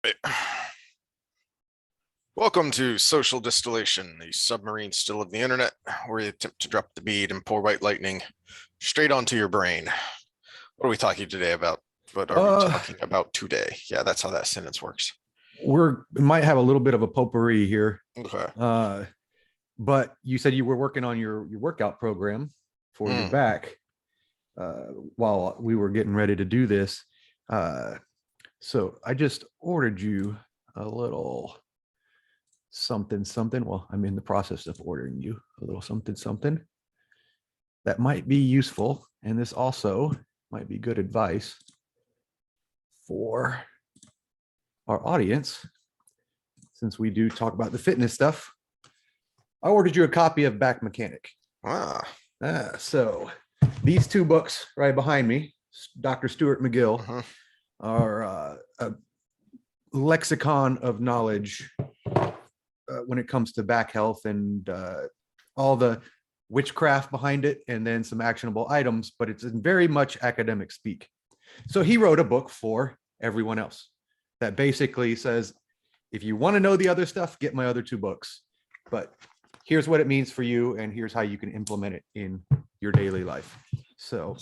Right. Welcome to Social Distillation, the submarine still of the internet, where we attempt to drop the bead and pour white lightning straight onto your brain. What are we talking today about? What are we talking about today? Yeah, that's how that sentence works. We might have a little bit of a potpourri here. Okay. But you said you were working on your workout program for your back while we were getting ready to do this. So I just ordered you a little something. Well, I'm in the process of ordering you a little something that might be useful. And this also might be good advice for our audience, since we do talk about the fitness stuff. I ordered you a copy of Back Mechanic. So these two books right behind me, Dr. Stuart McGill, are a lexicon of knowledge when it comes to back health and all the witchcraft behind it, and then some actionable items, but it's in very much academic speak. So he wrote a book for everyone else that basically says, if you want to know the other stuff, get my other two books. But here's what it means for you, and here's how you can implement it in your daily life. So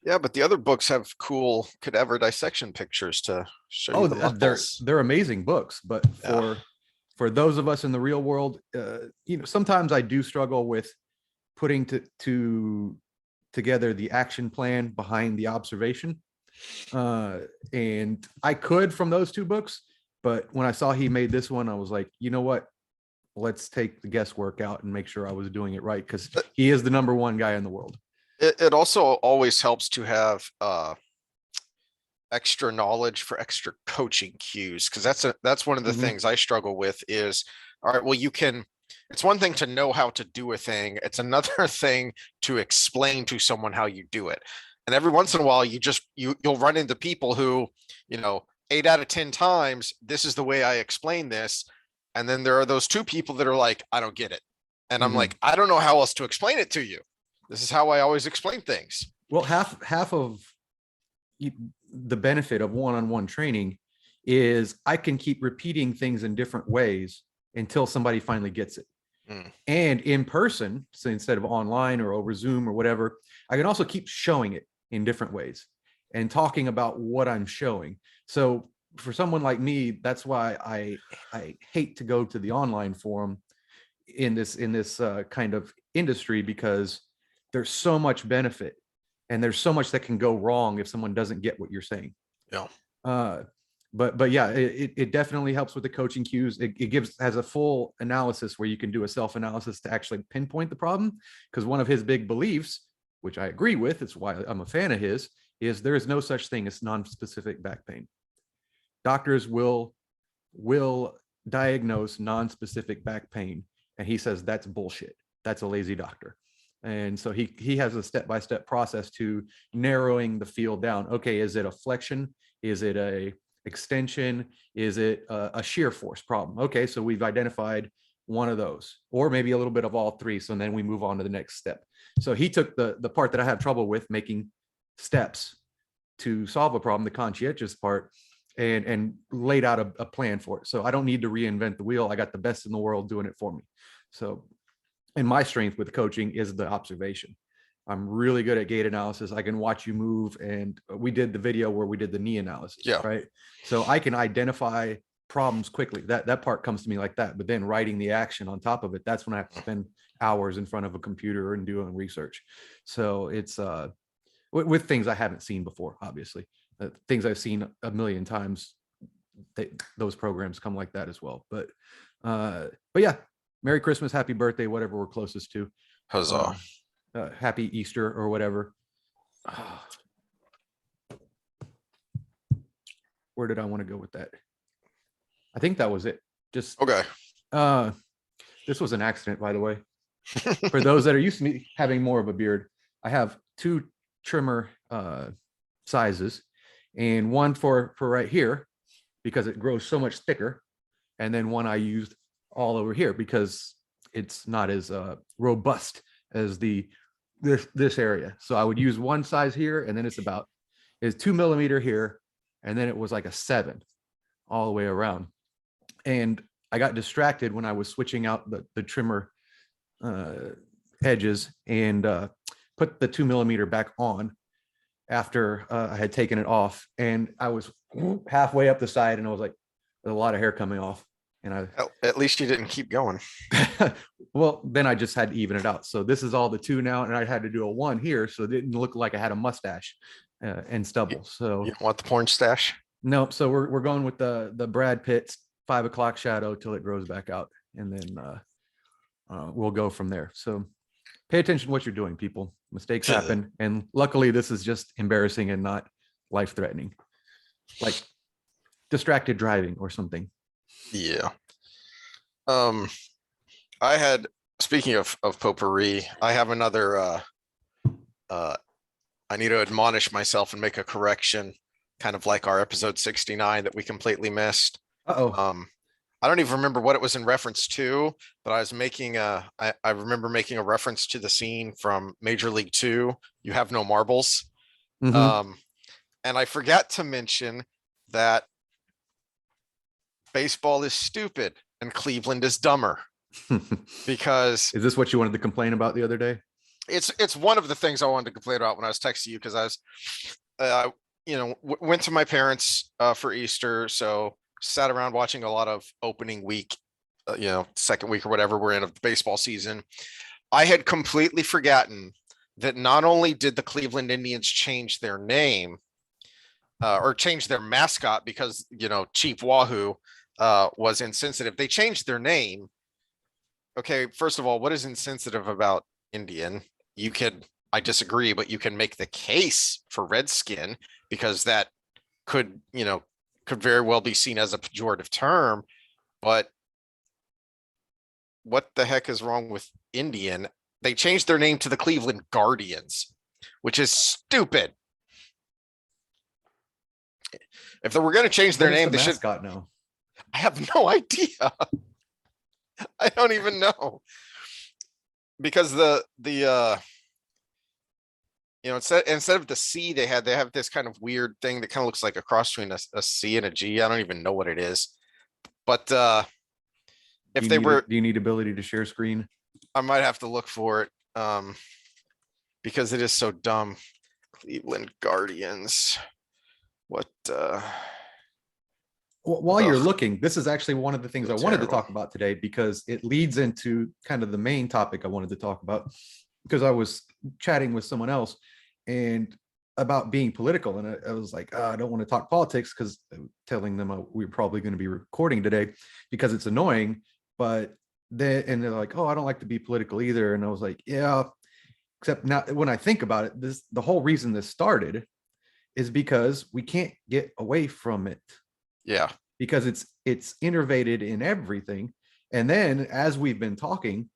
yeah, but the other books have cool cadaver dissection pictures to show you the muscles. They're amazing books, but for those of us in the real world, sometimes I do struggle with putting together the action plan behind the observation. And I could from those two books, but when I saw he made this one, I was like, you know what? Let's take the guesswork out and make sure I was doing it right, because he is the number one guy in the world. It also always helps to have extra knowledge for extra coaching cues, because that's one of the things I struggle with is, all right, well, it's one thing to know how to do a thing. It's another thing to explain to someone how you do it. And every once in a while, you'll run into people who, 8 out of 10 times, this is the way I explain this. And then there are those two people that are like, I don't get it. And I'm like, I don't know how else to explain it to you. This is how I always explain things. Well, half of the benefit of one-on-one training is I can keep repeating things in different ways until somebody finally gets it. And in person, so instead of online or over Zoom or whatever, I can also keep showing it in different ways and talking about what I'm showing. So for someone like me, that's why I hate to go to the online forum in this kind of industry, because there's so much benefit and there's so much that can go wrong if someone doesn't get what you're saying. Yeah. But yeah, it definitely helps with the coaching cues. It has a full analysis where you can do a self-analysis to actually pinpoint the problem. Because one of his big beliefs, which I agree with, it's why I'm a fan of his, is there is no such thing as non-specific back pain. Doctors will diagnose non-specific back pain, and he says that's bullshit. That's a lazy doctor. And so he has a step-by-step process to narrowing the field down. Okay, is it a flexion? Is it a extension? Is it a shear force problem? Okay, so we've identified one of those, or maybe a little bit of all three. So then we move on to the next step. So he took the part that I have trouble with, making steps to solve a problem, the conscientious part, and laid out a plan for it. So I don't need to reinvent the wheel. I got the best in the world doing it for me. So, and my strength with coaching is the observation. I'm really good at gait analysis. I can watch you move. And we did the video where we did the knee analysis, right? So I can identify problems quickly. That part comes to me like that. But then writing the action on top of it, that's when I have to spend hours in front of a computer and doing research. So it's with things I haven't seen before, obviously. Things I've seen a million times, those programs come like that as well. But yeah, Merry Christmas, Happy Birthday, whatever we're closest to. Huzzah. Happy Easter or whatever. Where did I want to go with that? I think that was it. Just okay. This was an accident, by the way. For those that are used to me having more of a beard, I have two trimmer sizes, and one for right here because it grows so much thicker, and then one I used all over here because it's not as robust as this area. So I would use one size here, and then it's 2 millimeter here, and then it was like a 7 all the way around. And I got distracted when I was switching out the trimmer edges and put the 2mm back on after I had taken it off. And I was halfway up the side and I was like, there's a lot of hair coming off. And At least you didn't keep going. well, then I just had to even it out. So this is all the 2 now, and I had to do a 1 here, so it didn't look like I had a mustache and stubble. So you want the porn stash? No, so we're going with the Brad Pitt's 5 o'clock shadow till it grows back out, and then we'll go from there. So pay attention to what you're doing, people. Mistakes happen, and luckily this is just embarrassing and not life-threatening, like distracted driving or something. Yeah. I had, speaking of potpourri, I have another I need to admonish myself and make a correction, kind of like our episode 69 that we completely missed. Uh-oh. I don't even remember what it was in reference to, but I was making I remember making a reference to the scene from Major League 2, You Have No Marbles. Mhm. And I forgot to mention that baseball is stupid and Cleveland is dumber, because Is this what you wanted to complain about the other day? it's one of the things I wanted to complain about when I was texting you, because I was went to my parents for Easter, so sat around watching a lot of opening week, second week or whatever we're in of the baseball season. I had completely forgotten that not only did the Cleveland Indians change their name or change their mascot because Chief Wahoo was insensitive, they changed their name. Okay, first of all, what is insensitive about Indian? I disagree, but you can make the case for Redskin, because that could very well be seen as a pejorative term. But what the heck is wrong with Indian? They changed their name to the Cleveland Guardians, which is stupid. If they were going to change their name, they should. Now, I have no idea. I don't even know, because instead of the C they have this kind of weird thing that kind of looks like a cross between a C and a G. I don't even know what it is, but if they were, do you need ability to share screen? I might have to look for it, because it is so dumb. Cleveland Guardians. What? While you're looking, this is actually one of the things I wanted to Terrible. talk about today, because it leads into kind of the main topic I wanted to talk about, because I was chatting with someone else and about being political. And I was like, I don't want to talk politics, because telling them we're probably going to be recording today because it's annoying. But they're like, oh, I don't like to be political either. And I was like, yeah, except now when I think about it, the whole reason this started is because we can't get away from it. Yeah. Because it's innervated in everything. And then as we've been talking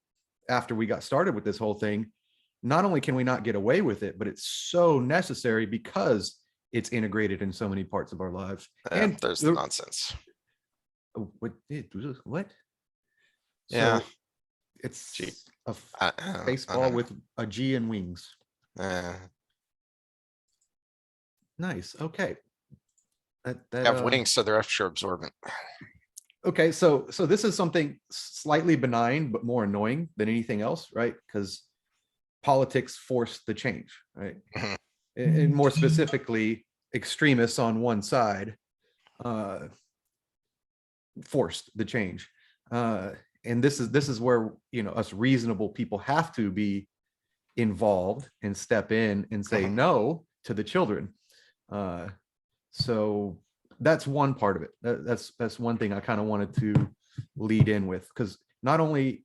after we got started with this whole thing, not only can we not get away with it, but it's so necessary because it's integrated in so many parts of our lives. And there's the nonsense. What? Yeah. So it's a baseball with a G and wings. Nice. Okay. They have wings, so they're extra absorbent. Okay, so this is something slightly benign but more annoying than anything else, right? Because politics force the change, right? And more specifically, extremists on one side forced the change, and this is where us reasonable people have to be involved and step in and say no to the children. So that's one part of it. That's one thing I kind of wanted to lead in with, because not only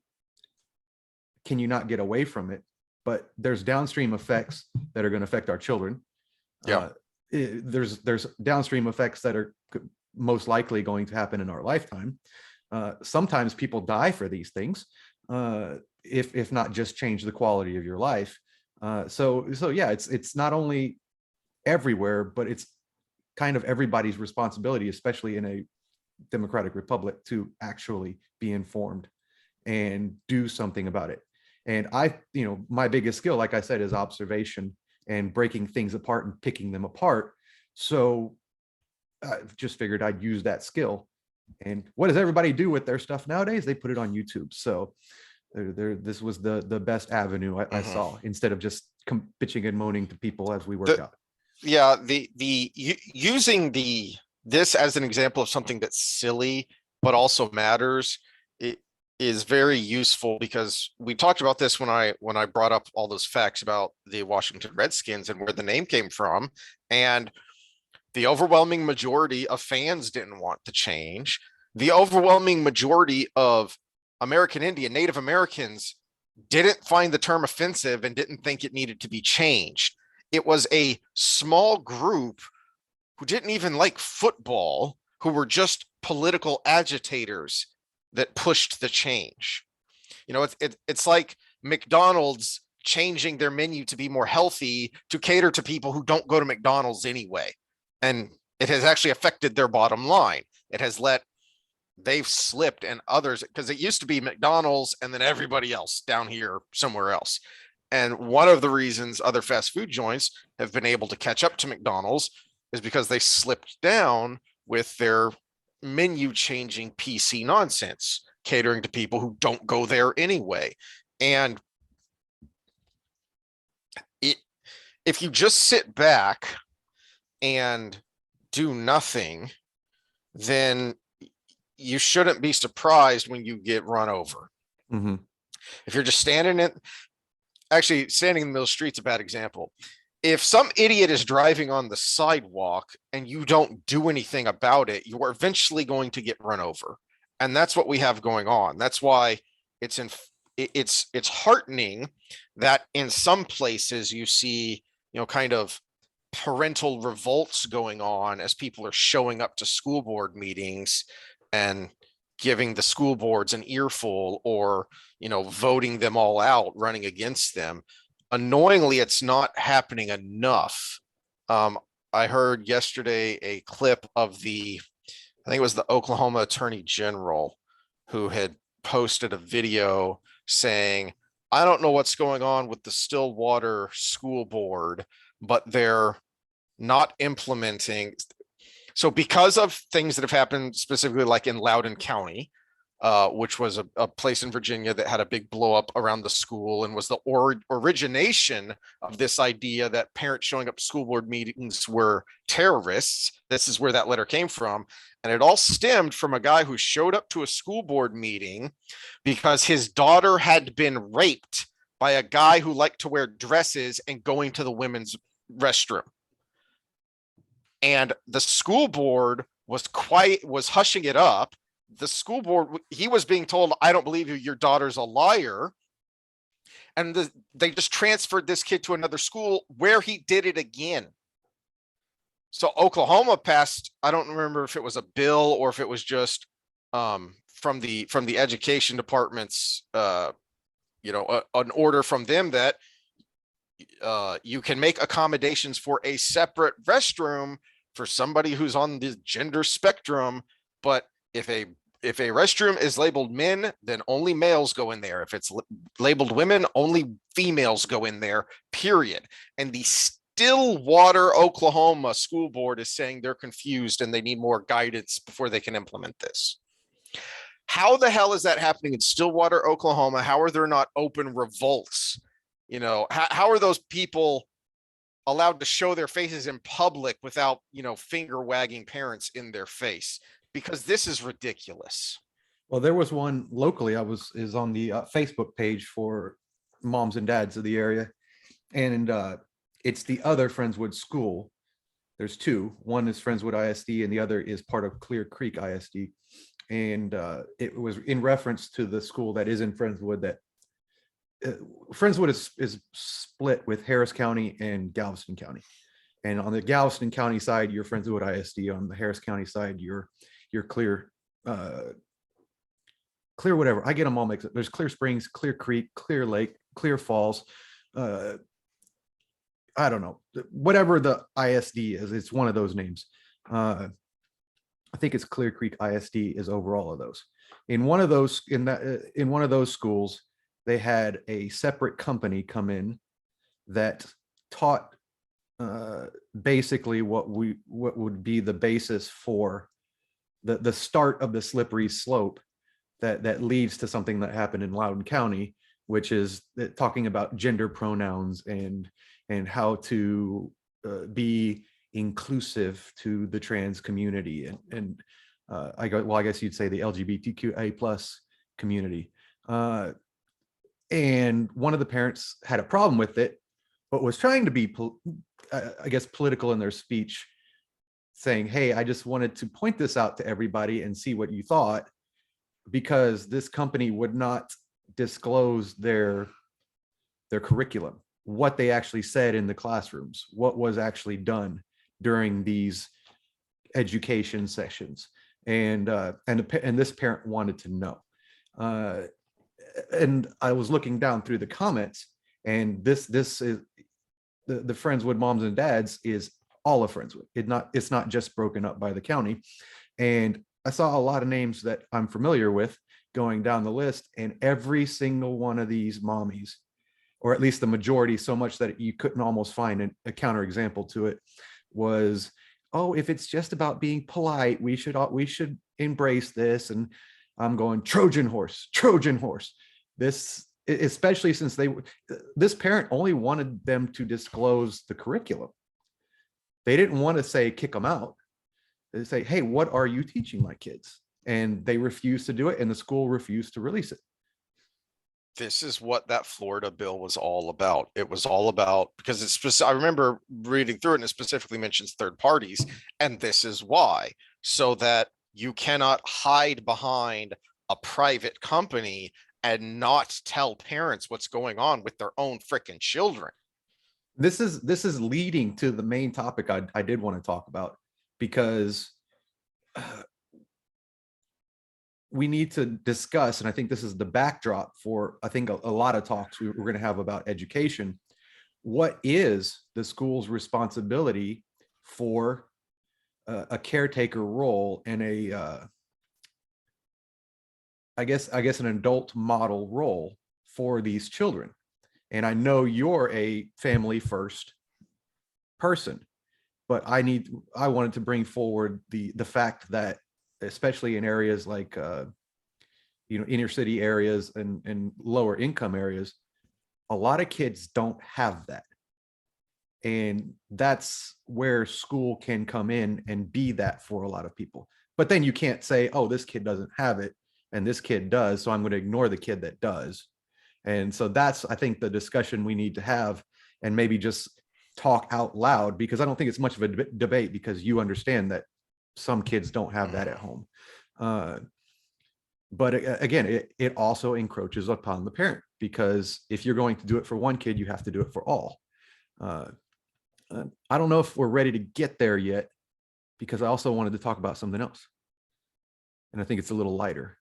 can you not get away from it, but there's downstream effects that are going to affect our children. Yeah. There's downstream effects that are most likely going to happen in our lifetime. Sometimes people die for these things, if not just change the quality of your life. So yeah, it's not only everywhere, but it's kind of everybody's responsibility, especially in a democratic republic, to actually be informed and do something about it. And my biggest skill, like I said, is observation and breaking things apart and picking them apart. So I just figured I'd use that skill. And what does everybody do with their stuff nowadays? They put it on YouTube. So this was the best avenue I saw, instead of just bitching and moaning to people as we work out. Yeah, using this as an example of something that's silly but also matters, it is very useful, because we talked about this when I brought up all those facts about the Washington Redskins and where the name came from, and the overwhelming majority of fans didn't want the change. The overwhelming majority of American Indian, Native Americans didn't find the term offensive and didn't think it needed to be changed. It was a small group who didn't even like football, who were just political agitators, that pushed the change. You know, it's like McDonald's changing their menu to be more healthy to cater to people who don't go to McDonald's anyway. And it has actually affected their bottom line. It has they've slipped, and others, because it used to be McDonald's and then everybody else down here somewhere else. And one of the reasons other fast food joints have been able to catch up to McDonald's is because they slipped down with their menu changing PC nonsense, catering to people who don't go there anyway. And if you just sit back and do nothing, then you shouldn't be surprised when you get run over. Mm-hmm. If you're just standing in the middle of the street's a bad example. If some idiot is driving on the sidewalk and you don't do anything about it, you are eventually going to get run over. And that's what we have going on. That's why it's heartening that in some places you see, kind of parental revolts going on as people are showing up to school board meetings and giving the school boards an earful, or, voting them all out, running against them. Annoyingly, it's not happening enough. I heard yesterday a clip of I think it was the Oklahoma Attorney General, who had posted a video saying, I don't know what's going on with the Stillwater School Board, but they're not implementing. So because of things that have happened, specifically like in Loudoun County, which was a place in Virginia that had a big blow up around the school and was the origination of this idea that parents showing up to school board meetings were terrorists. This is where that letter came from. And it all stemmed from a guy who showed up to a school board meeting because his daughter had been raped by a guy who liked to wear dresses and going to the women's restroom. And the school board was hushing it up. The school board, he was being told, I don't believe you, your daughter's a liar. And they just transferred this kid to another school where he did it again. So Oklahoma passed, I don't remember if it was a bill or if it was just from the education department's, an order from them that you can make accommodations for a separate restroom for somebody who's on the gender spectrum. But if a restroom is labeled men, then only males go in there. If it's labeled women, only females go in there, period. And the Stillwater, Oklahoma school board is saying they're confused and they need more guidance before they can implement this. How the hell is that happening in Stillwater, Oklahoma? How are there not open revolts? How are those people allowed to show their faces in public without, finger wagging parents in their face? Because this is ridiculous. Well, there was one locally. is on the Facebook page for moms and dads of the area, and it's the other Friendswood school. There's two. One is Friendswood ISD, and the other is part of Clear Creek ISD. And it was in reference to the school that is in Friendswood. That Friendswood is split with Harris County and Galveston County. And on the Galveston County side, you're Friendswood ISD. On the Harris County side, you're Clear whatever. I get them all mixed up. There's Clear Springs, Clear Creek, Clear Lake, Clear Falls. I don't know, whatever the ISD is, it's one of those names. I think it's Clear Creek ISD is over all of those. In one of those schools, they had a separate company come in that taught basically what would be the basis for the start of the slippery slope that leads to something that happened in Loudoun County, which is talking about gender pronouns and how to be inclusive to the trans community and I guess you'd say the LGBTQA plus community. And one of the parents had a problem with it, but was trying to be, I guess, political in their speech, saying, hey, I just wanted to point this out to everybody and see what you thought, because this company would not disclose their curriculum, what they actually said in the classrooms, what was actually done during these education sessions. And this parent wanted to know. And I was looking down through the comments, and this is the Friendswood moms and dads is all of Friendswood. It's not just broken up by the county. And I saw a lot of names that I'm familiar with going down the list, and every single one of these mommies, or at least the majority, so much that you couldn't almost find a counterexample to it, was, oh, if it's just about being polite, we should embrace this. And I'm going, Trojan horse. This, especially since this parent only wanted them to disclose the curriculum. They didn't want to say kick them out. They say, hey, what are you teaching my kids? And they refused to do it, and the school refused to release it. This is what that Florida bill was all about. It was all about, because I remember reading through it, and it specifically mentions third parties, and this is why, so that you cannot hide behind a private company and not tell parents what's going on with their own freaking children. This is leading to the main topic I did want to talk about, because we need to discuss, and I think this is the backdrop for, I think, a lot of talks we're going to have about education. What is the school's responsibility for a caretaker role and I guess an adult model role for these children? And I know you're a family first person, but I wanted to bring forward the fact that, especially in areas like inner city areas and lower income areas, a lot of kids don't have that. And that's where school can come in and be that for a lot of people. But then you can't say, oh, this kid doesn't have it and this kid does, so I'm going to ignore the kid that does. And so that's, I think, the discussion we need to have, and maybe just talk out loud, because I don't think it's much of a debate, because you understand that some kids don't have that at home. But again, it also encroaches upon the parent, because if you're going to do it for one kid, you have to do it for all. I don't know if we're ready to get there yet, because I also wanted to talk about something else. And I think it's a little lighter.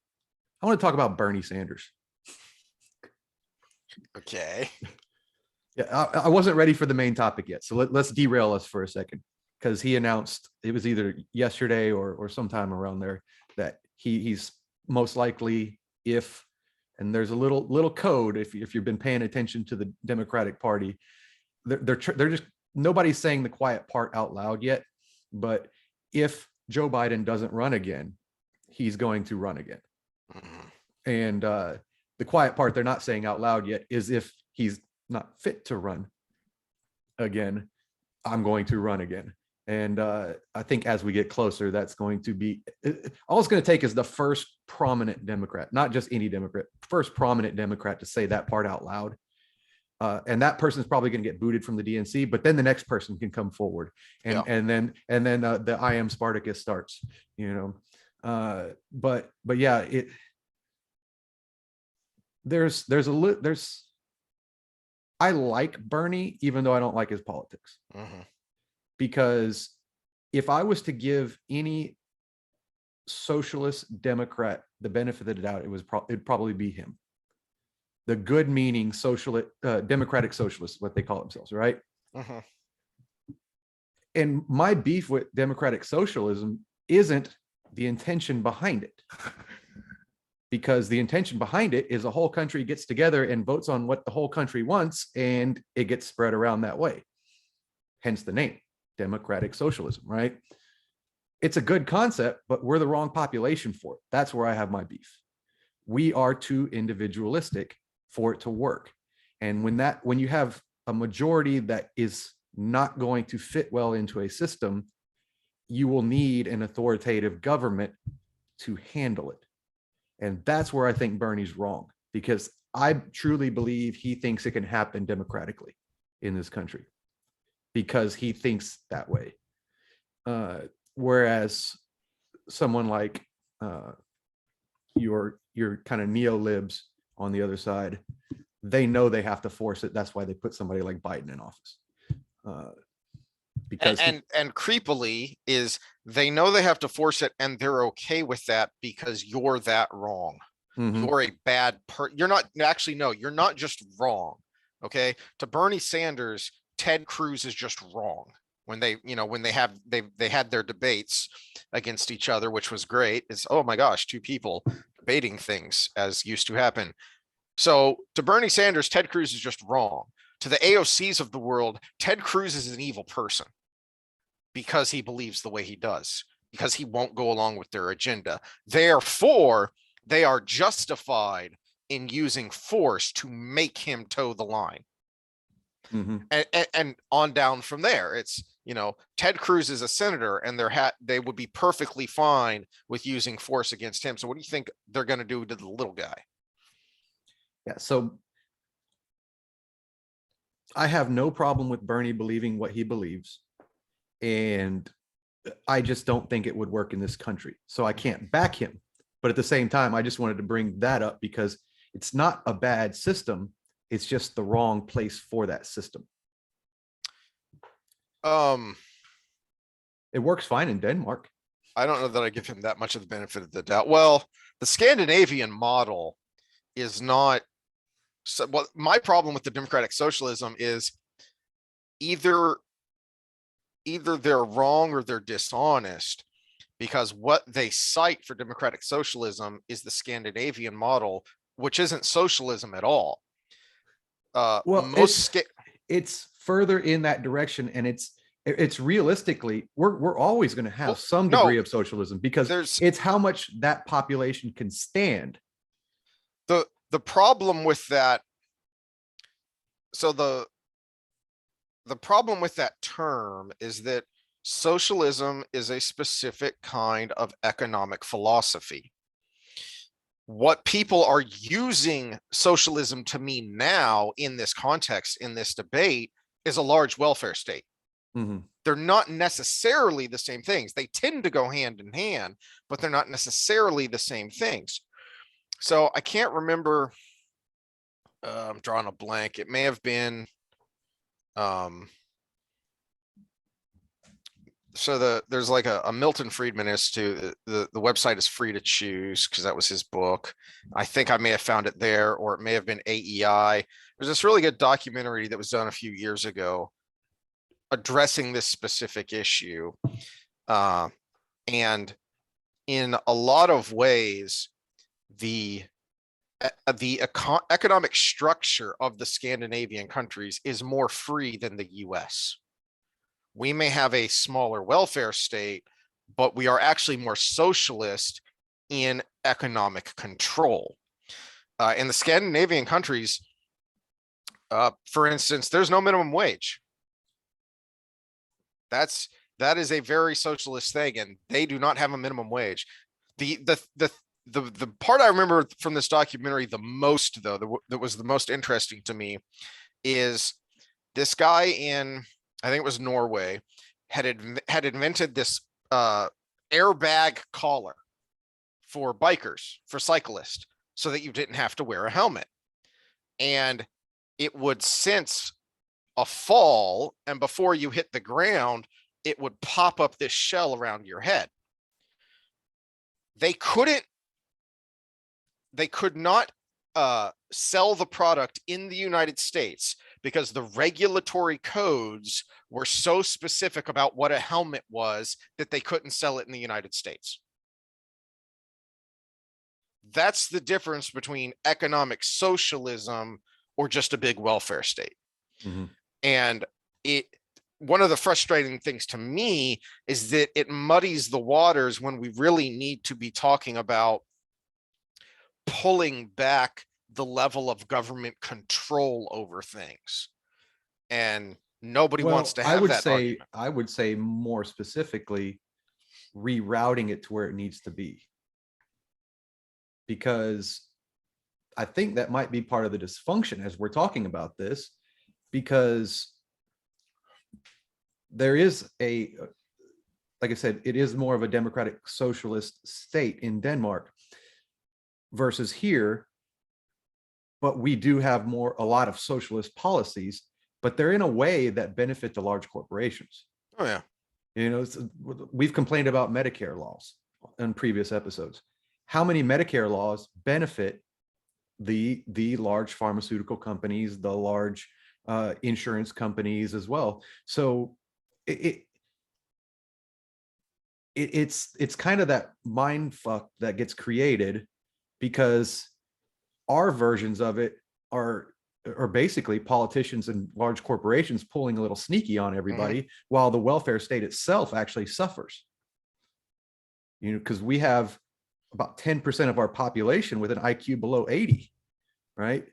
I want to talk about Bernie Sanders. Okay. Yeah, I wasn't ready for the main topic yet. So let's derail us for a second, because he announced, it was either yesterday or sometime around there, that he's most likely, and there's a little code, if you've been paying attention to the Democratic Party, they're just, nobody's saying the quiet part out loud yet, but if Joe Biden doesn't run again, he's going to run again. And the quiet part they're not saying out loud yet is, if he's not fit to run again, I'm going to run again. And I think as we get closer, that's going to be, all it's going to take is the first prominent Democrat, not just any Democrat, first prominent Democrat to say that part out loud. And that person's probably going to get booted from the DNC, but then the next person can come forward, and then the I am Spartacus starts, but yeah, I like Bernie, even though I don't like his politics. Because if I was to give any socialist Democrat the benefit of the doubt, it'd probably be him. The good meaning socialist, democratic socialists, what they call themselves, right? And my beef with democratic socialism isn't the intention behind it, because the intention behind it is a whole country gets together and votes on what the whole country wants, and it gets spread around that way. hence the name, democratic socialism, right? It's a good concept, but we're the wrong population for it. That's where I have my beef. We are too individualistic for it to work. And when you have a majority that is not going to fit well into a system, you will need an authoritative government to handle it. And that's where I think Bernie's wrong, because I truly believe he thinks it can happen democratically in this country because he thinks that way. Whereas someone like your kind of neo-libs on the other side, they know they have to force it. That's why they put somebody like Biden in office. Because and creepily is they know they have to force it, and they're okay with that because you're that wrong. You're a bad you're not actually, no, you're not just wrong. Okay. To Bernie Sanders, Ted Cruz is just wrong. When they had their debates against each other, which was great. It's, oh my gosh, two people debating things as used to happen. So to Bernie Sanders, Ted Cruz is just wrong. To the AOCs of the world, Ted Cruz is an evil person because he believes the way he does, because he won't go along with their agenda. Therefore, they are justified in using force to make him toe the line. And on down from there, it's, Ted Cruz is a senator, and they would be perfectly fine with using force against him. So what do you think they're going to do to the little guy? Yeah, so I have no problem with Bernie believing what he believes, and I just don't think it would work in this country. So I can't back him. But at the same time, I just wanted to bring that up because it's not a bad system. It's just the wrong place for that system. It works fine in Denmark. I don't know that I give him that much of the benefit of the doubt. Well, the Scandinavian model is not. So, well, my problem with the democratic socialism is either they're wrong or they're dishonest, because what they cite for democratic socialism is the Scandinavian model, which isn't socialism at all. Well, it's further in that direction, and it's realistically we're always going to have some degree of socialism because it's how much that population can stand. The problem with that, so the problem with that term is that socialism is a specific kind of economic philosophy. What people are using socialism to mean now in this context, in this debate, is a large welfare state. They're not necessarily the same things. They tend to go hand in hand, but they're not necessarily the same things. So I can't remember. I'm drawing a blank. It may have been. So there's like a Milton Friedman Institute. The website is Free to Choose, because that was his book. I think I may have found it there, or it may have been AEI. There's this really good documentary that was done a few years ago addressing this specific issue. And in a lot of ways, the economic structure of the Scandinavian countries is more free than the US. We may have a smaller welfare state, but we are actually more socialist in economic control. In the Scandinavian countries, for instance, there's no minimum wage. That is a very socialist thing, and they do not have a minimum wage. The part I remember from this documentary the most, though, that was the most interesting to me, is this guy in, I think it was Norway, had invented this airbag collar for bikers, for cyclists, so that you didn't have to wear a helmet. And it would sense a fall, and before you hit the ground, it would pop up this shell around your head. They could not sell the product in the United States because the regulatory codes were so specific about what a helmet was that they couldn't sell it in the United States. That's the difference between economic socialism or just a big welfare state. And one of the frustrating things to me is that it muddies the waters when we really need to be talking about pulling back the level of government control over things. And nobody wants to have that argument. I would say more specifically, rerouting it to where it needs to be. Because I think that might be part of the dysfunction as we're talking about this, because there is a, like I said, it is more of a democratic socialist state in Denmark versus here, but we do have a lot of socialist policies, but they're in a way that benefit the large corporations. Oh yeah. You know, we've complained about Medicare laws in previous episodes. How many Medicare laws benefit the large pharmaceutical companies, the large insurance companies as well? So it's kind of that mind fuck that gets created, because our versions of it are basically politicians and large corporations pulling a little sneaky on everybody, while the welfare state itself actually suffers. You know, because we have about 10% of our population with an IQ below 80, right?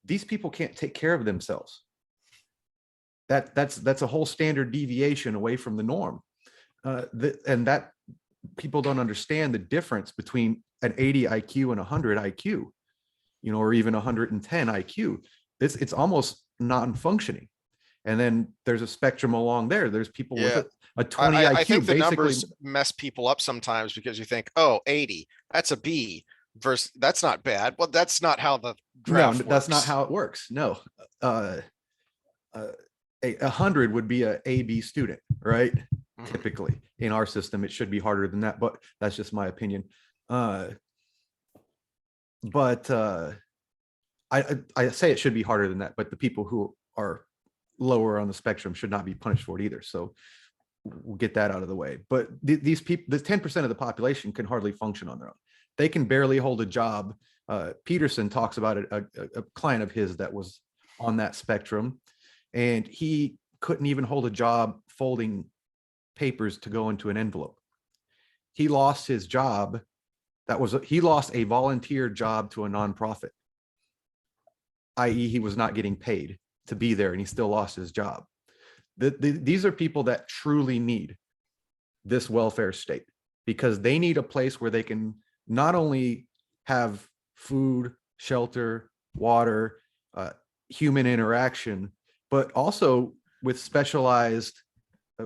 These people can't take care of themselves. That's a whole standard deviation away from the norm. And that people don't understand the difference between an 80 IQ and 100 IQ, you know, or even 110 IQ. It's almost non-functioning. And then there's a spectrum along there. There's people with a 20 IQ. I think the numbers mess people up sometimes, because you think, oh, 80, that's a B versus that's not bad. Well, that's not how the graph works. That's not how it works. No. 100 would be a B student, right? Typically in our system, it should be harder than that, but that's just my opinion. I say it should be harder than that, but the people who are lower on the spectrum should not be punished for it either. So we'll get that out of the way. But these people, the 10% of the population can hardly function on their own. They can barely hold a job. Peterson talks about it, a client of his that was on that spectrum, and he couldn't even hold a job folding papers to go into an envelope. He lost his job. He lost a volunteer job to a nonprofit, i.e. he was not getting paid to be there, and he still lost his job. These are people that truly need this welfare state, because they need a place where they can not only have food, shelter, water, human interaction, but also with specialized,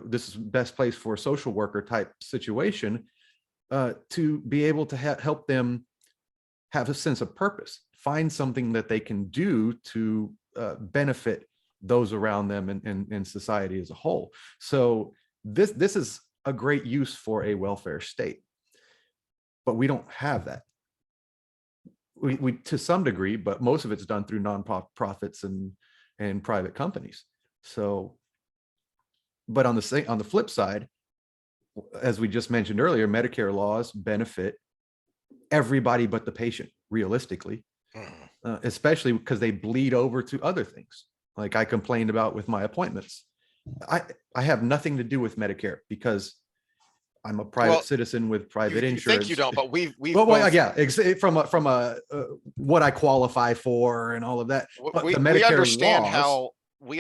this is best place for a social worker type situation, to be able to help them have a sense of purpose, find something that they can do to benefit those around them and society as a whole. So this is a great use for a welfare state, but we don't have that. We to some degree, but most of it's done through nonprofits and private companies. So, but on the flip side, as we just mentioned earlier, Medicare laws benefit everybody but the patient, realistically, especially because they bleed over to other things. Like I complained about with my appointments. I have nothing to do with Medicare because I'm a private citizen with private insurance. Think you don't, but we've from a what I qualify for and all of that. But we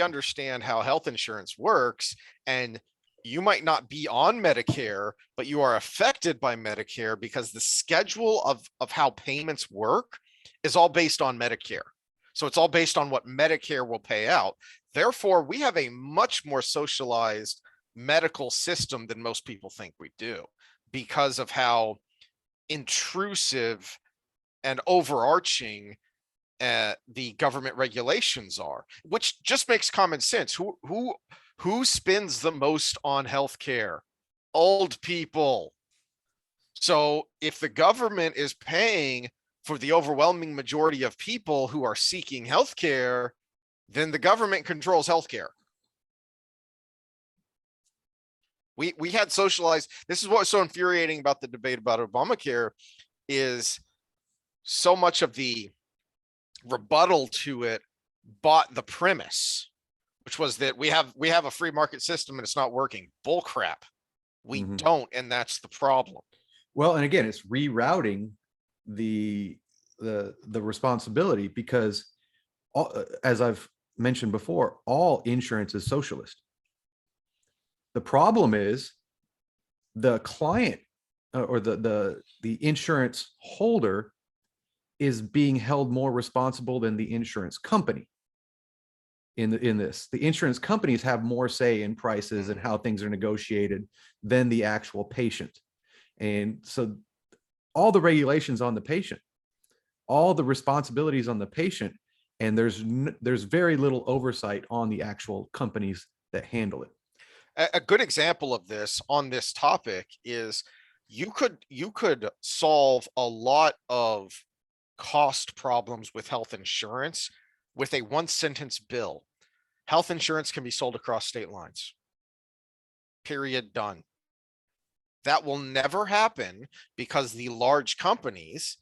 understand how health insurance works, and you might not be on Medicare, but you are affected by Medicare because the schedule of how payments work is all based on Medicare. So it's all based on what Medicare will pay out. Therefore, we have a much more socialized medical system than most people think we do, because of how intrusive and overarching the government regulations are, which just makes common sense. Who spends the most on healthcare? Old people. So if the government is paying for the overwhelming majority of people who are seeking healthcare, then the government controls healthcare. We had socialized. This is what's so infuriating about the debate about Obamacare, is so much of the rebuttal to it bought the premise, which was that we have a free market system and it's not working. Bull crap. We don't, and that's the problem. Well, and again, it's rerouting the responsibility, because as I've mentioned before, all insurance is socialist. The problem is the client or the insurance holder is being held more responsible than the insurance company. In this, the insurance companies have more say in prices and how things are negotiated than the actual patient. And so all the regulations on the patient, all the responsibilities on the patient, and there's very little oversight on the actual companies that handle it. A good example of this on this topic is you could solve a lot of cost problems with health insurance with a one sentence bill. Health insurance can be sold across state lines. Period. Done. That will never happen because the large companies,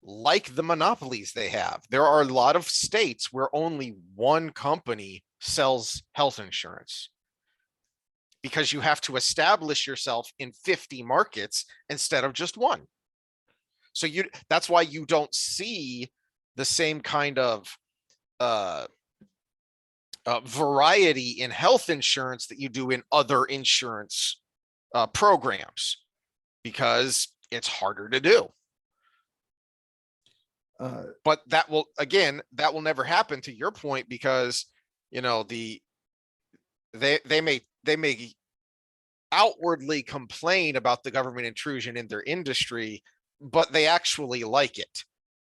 like the monopolies they have, there are a lot of states where only one company sells health insurance, because you have to establish yourself in 50 markets instead of just one. So that's why you don't see the same kind of variety in health insurance that you do in other insurance programs, because it's harder to do. But that will never happen, to your point, because they may outwardly complain about the government intrusion in their industry, but they actually like it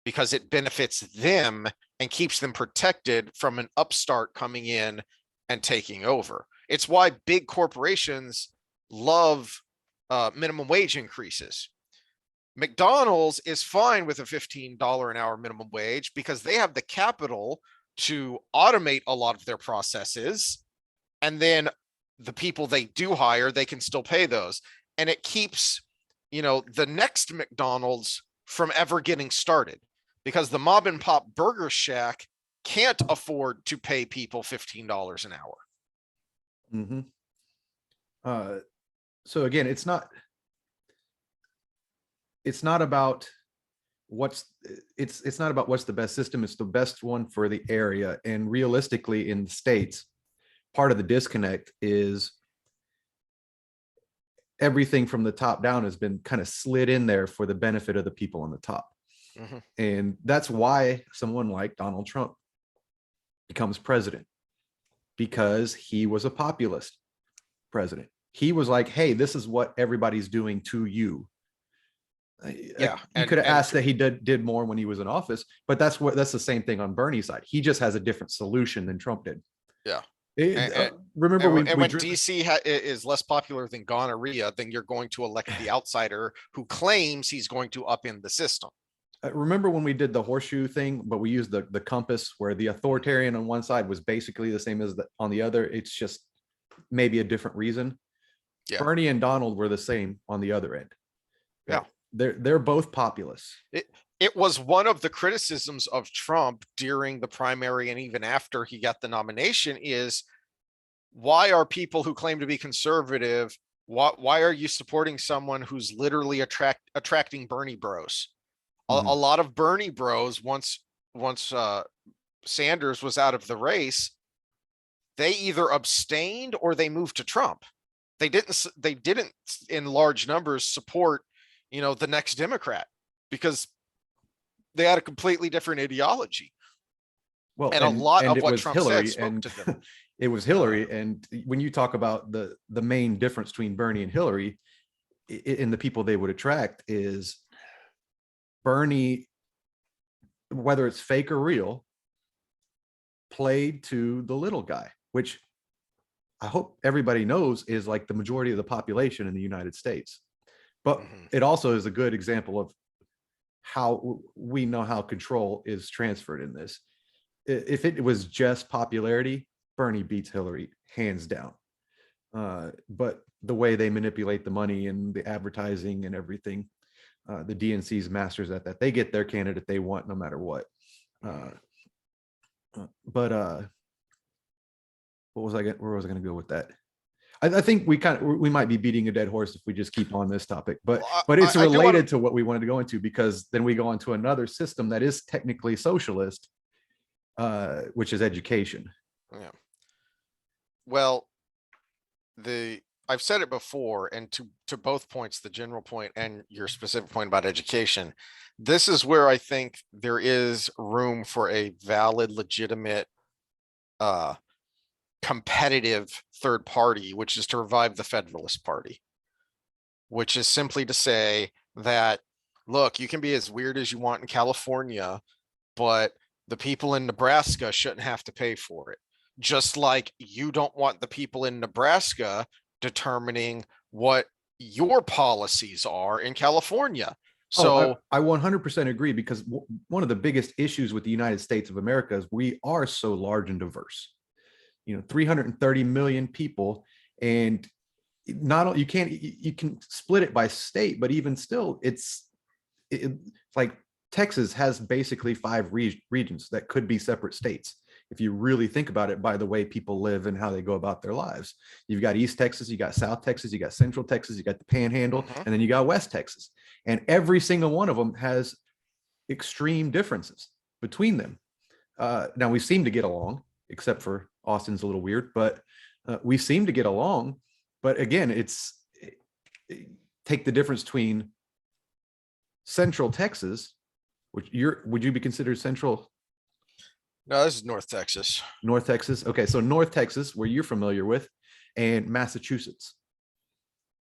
because it benefits them and keeps them protected from an upstart coming in and taking over. It's why big corporations love minimum wage increases. McDonald's is fine with a $15 an hour minimum wage because they have the capital to automate a lot of their processes, and then the people they do hire, they can still pay those, and it keeps the next McDonald's from ever getting started, because the mom and pop burger shack can't afford to pay people $15 an hour. So again, it's not about it's not about what's the best system. It's the best one for the area. And realistically, in the States, part of the disconnect is everything from the top down has been kind of slid in there for the benefit of the people on the top. And that's why someone like Donald Trump becomes president, because he was a populist president. He was like, hey, this is what everybody's doing to you. You could have asked that he did more when he was in office, but that's the same thing on Bernie's side. He just has a different solution than Trump did. Yeah. Remember, when DC is less popular than gonorrhea, then you're going to elect the outsider who claims he's going to upend the system. Remember when we did the horseshoe thing, but we used the compass, where the authoritarian on one side was basically the same as on the other. It's just maybe a different reason. Yeah. Bernie and Donald were the same on the other end. Yeah. They're both populists. It was one of the criticisms of Trump during the primary and even after he got the nomination is, why are people who claim to be conservative, why are you supporting someone who's literally attracting Bernie bros? A lot of Bernie bros, once Sanders was out of the race, they either abstained or they moved to Trump. They didn't in large numbers support the next Democrat, because they had a completely different ideology. Well, and a lot of what Trump Hillary said spoke to them. It was Hillary. And when you talk about the main difference between Bernie and Hillary in the people they would attract, is Bernie, whether it's fake or real, played to the little guy, which I hope everybody knows is like the majority of the population in the United States. But it also is a good example of how we know how control is transferred in this. If it was just popularity, Bernie beats Hillary hands down. But the way they manipulate the money and the advertising and everything, the DNC's masters at that. They get their candidate they want no matter what. What where was I going to go with that? I think we might be beating a dead horse if we just keep on this topic, but it's related to what we wanted to go into, because then we go on to another system that is technically socialist, which is education. Yeah. Well, I've said it before, and to both points, the general point and your specific point about education, this is where I think there is room for a valid, legitimate, competitive third party, which is to revive the Federalist Party, which is simply to say that, look, you can be as weird as you want in California, but the people in Nebraska shouldn't have to pay for it. Just like you don't want the people in Nebraska determining what your policies are in California. So I 100% agree, because one of the biggest issues with the United States of America is we are so large and diverse. 330 million people, and not you can split it by state, but even still, it's like Texas has basically 5 regions that could be separate states if you really think about it, by the way people live and how they go about their lives. You've got East Texas, you got South Texas, you got Central Texas, you got the Panhandle, and then you got West Texas, and every single one of them has extreme differences between them. Now we seem to get along, except for Austin's a little weird, but we seem to get along. But again, take the difference between Central Texas, which would you be considered Central? No, this is North Texas. North Texas. Okay, so North Texas, where you're familiar with, and Massachusetts,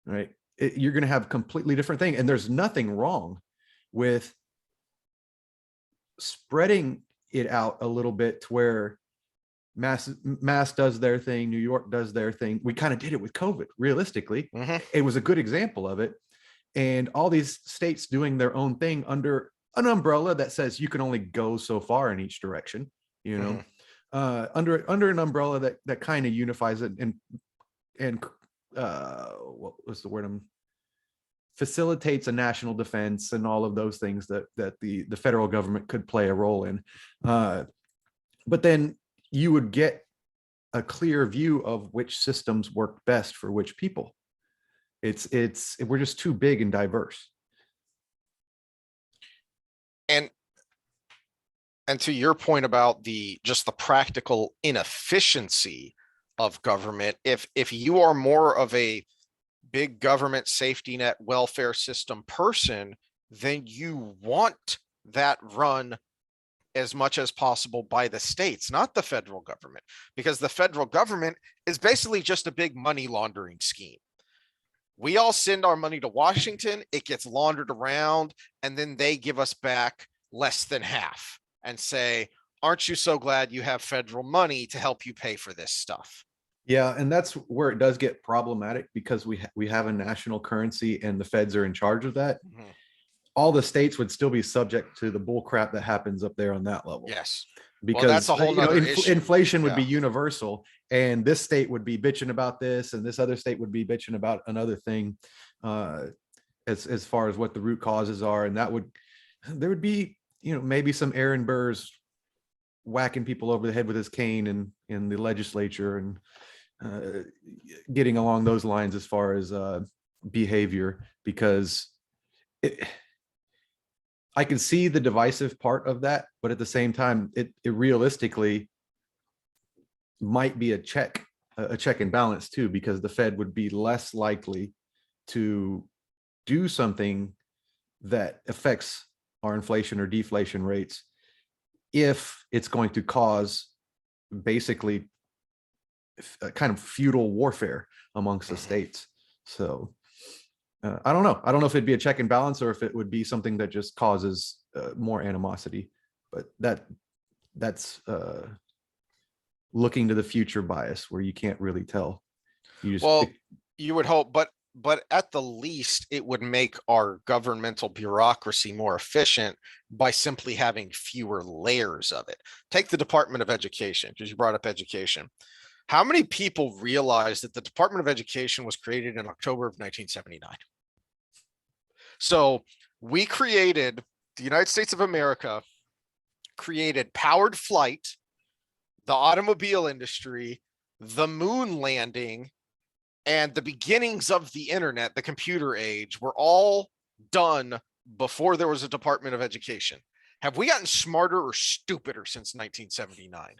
right? You're going to have a completely different thing, and there's nothing wrong with spreading it out a little bit to where Mass does their thing, New York does their thing. We kind of did it with COVID. Realistically, it was a good example of it, and all these states doing their own thing under an umbrella that says you can only go so far in each direction. Under an umbrella that kind of unifies it and what was the word? Facilitates a national defense and all of those things that the federal government could play a role in. But then you would get a clear view of which systems work best for which people. We're just too big and diverse. And to your point about just the practical inefficiency of government, if you are more of a big government safety net welfare system person, then you want that run as much as possible by the states, not the federal government, because the federal government is basically just a big money laundering scheme. We all send our money to Washington, it gets laundered around, and then they give us back less than half and say, aren't you so glad you have federal money to help you pay for this stuff? Yeah, and that's where it does get problematic, because we have a national currency and the feds are in charge of that. All the states would still be subject to the bull crap that happens up there on that level. Yes. Because well, that's a whole nother issue. Inflation would be universal, and this state would be bitching about this, and this other state would be bitching about another thing, as far as what the root causes are. And there would be, maybe some Aaron Burr's whacking people over the head with his cane in the legislature, and getting along those lines as far as behavior, because I can see the divisive part of that, but at the same time, it realistically might be a check and balance too, because the Fed would be less likely to do something that affects our inflation or deflation rates if it's going to cause basically a kind of feudal warfare amongst the states. So I don't know. I don't know if it'd be a check and balance or if it would be something that just causes more animosity, but that's looking to the future bias, where you can't really tell. You would hope, but at the least it would make our governmental bureaucracy more efficient by simply having fewer layers of it. Take the Department of Education, because you brought up education. How many people realize that the Department of Education was created in October of 1979? So we created, the United States of America created powered flight, the automobile industry, the moon landing, and the beginnings of the internet, the computer age, were all done before there was a Department of Education. Have we gotten smarter or stupider since 1979?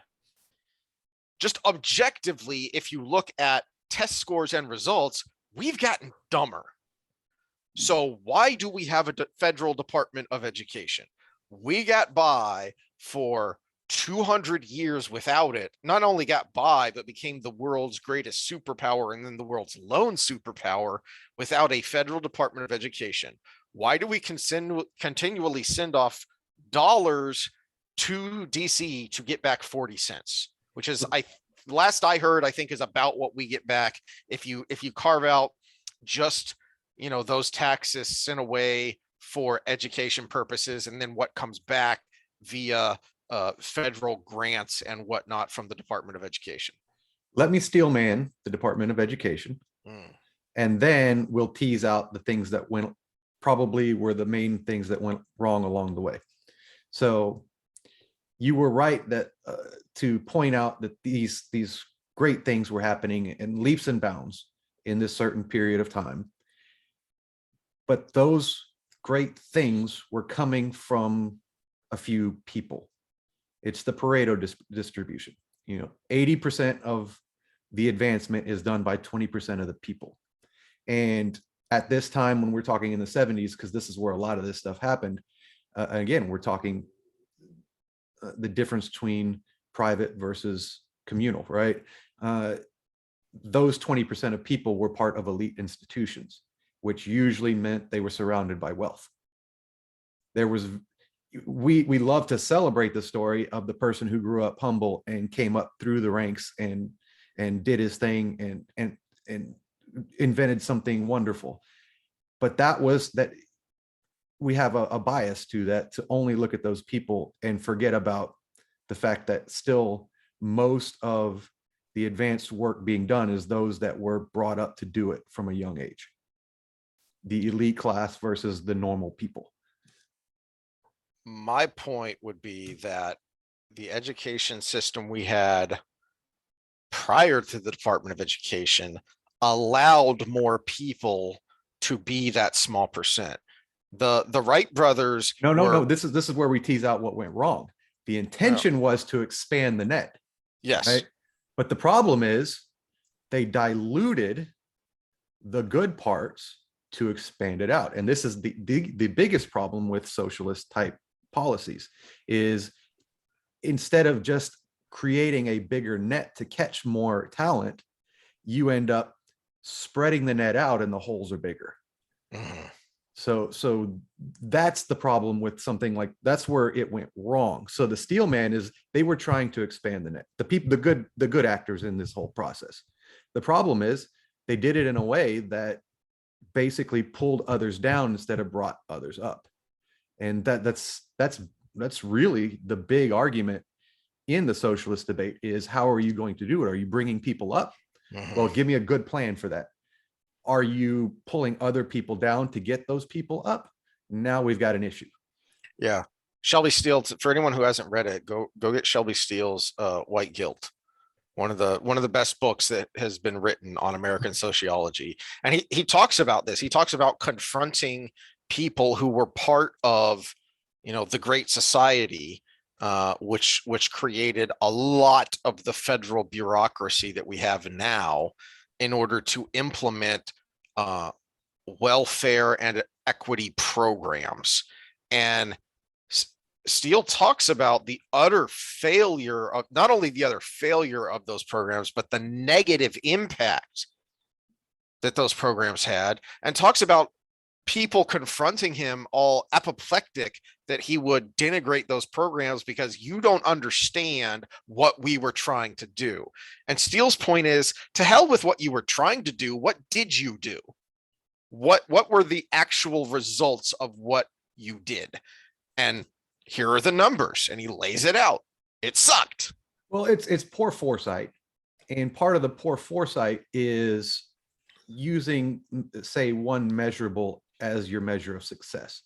Just objectively, if you look at test scores and results, we've gotten dumber. So why do we have a federal Department of Education? We got by for 200 years without it. Not only got by, but became the world's greatest superpower and then the world's lone superpower without a federal Department of Education. Why do we continually send off dollars to DC to get back 40 cents, which is, last I heard, I think is about what we get back if you carve out just, those taxes sent away for education purposes, and then what comes back via federal grants and whatnot from the Department of Education. Let me steel man the Department of Education, and then we'll tease out the things that probably were the main things that went wrong along the way. So you were right that to point out that these great things were happening in leaps and bounds in this certain period of time. But those great things were coming from a few people. It's the Pareto distribution. 80% of the advancement is done by 20% of the people. And at this time, when we're talking in the 70s, because this is where a lot of this stuff happened, again, we're talking the difference between private versus communal, right? Those 20% of people were part of elite institutions, which usually meant they were surrounded by wealth. We love to celebrate the story of the person who grew up humble and came up through the ranks and did his thing and invented something wonderful. But that we have a bias to that, to only look at those people and forget about the fact that still most of the advanced work being done is those that were brought up to do it from a young age. The elite class versus the normal people. My point would be that the education system we had prior to the Department of Education allowed more people to be that small percent. The Wright brothers. No. This is where we tease out what went wrong. The intention was to expand the net. Yes. Right? But the problem is they diluted the good parts to expand it out. And this is the biggest problem with socialist type policies, is instead of just creating a bigger net to catch more talent, you end up spreading the net out and the holes are bigger. Mm-hmm. So that's the problem with something like, that's where it went wrong. So the steel man is, they were trying to expand the net, the good actors in this whole process. The problem is they did it in a way that basically pulled others down instead of brought others up. And that's really the big argument in the socialist debate, is how are you going to do it? Are you bringing people up? Mm-hmm. Well, give me a good plan for that. Are you pulling other people down to get those people up? Now we've got an issue. Yeah. Shelby Steele, for anyone who hasn't read it, go get Shelby Steele's White Guilt. One of the best books that has been written on American sociology. And he talks about this. He talks about confronting people who were part of, the Great Society, which created a lot of the federal bureaucracy that we have now in order to implement welfare and equity programs. And Steele talks about the utter failure of, not only the utter failure of those programs, but the negative impact that those programs had, and talks about people confronting him all apoplectic that he would denigrate those programs because you don't understand what we were trying to do. And Steele's point is, to hell with what you were trying to do. What did you do? What were the actual results of what you did? And here are the numbers. And he lays it out. It sucked. Well, it's poor foresight. And part of the poor foresight is using, say, one measurable as your measure of success.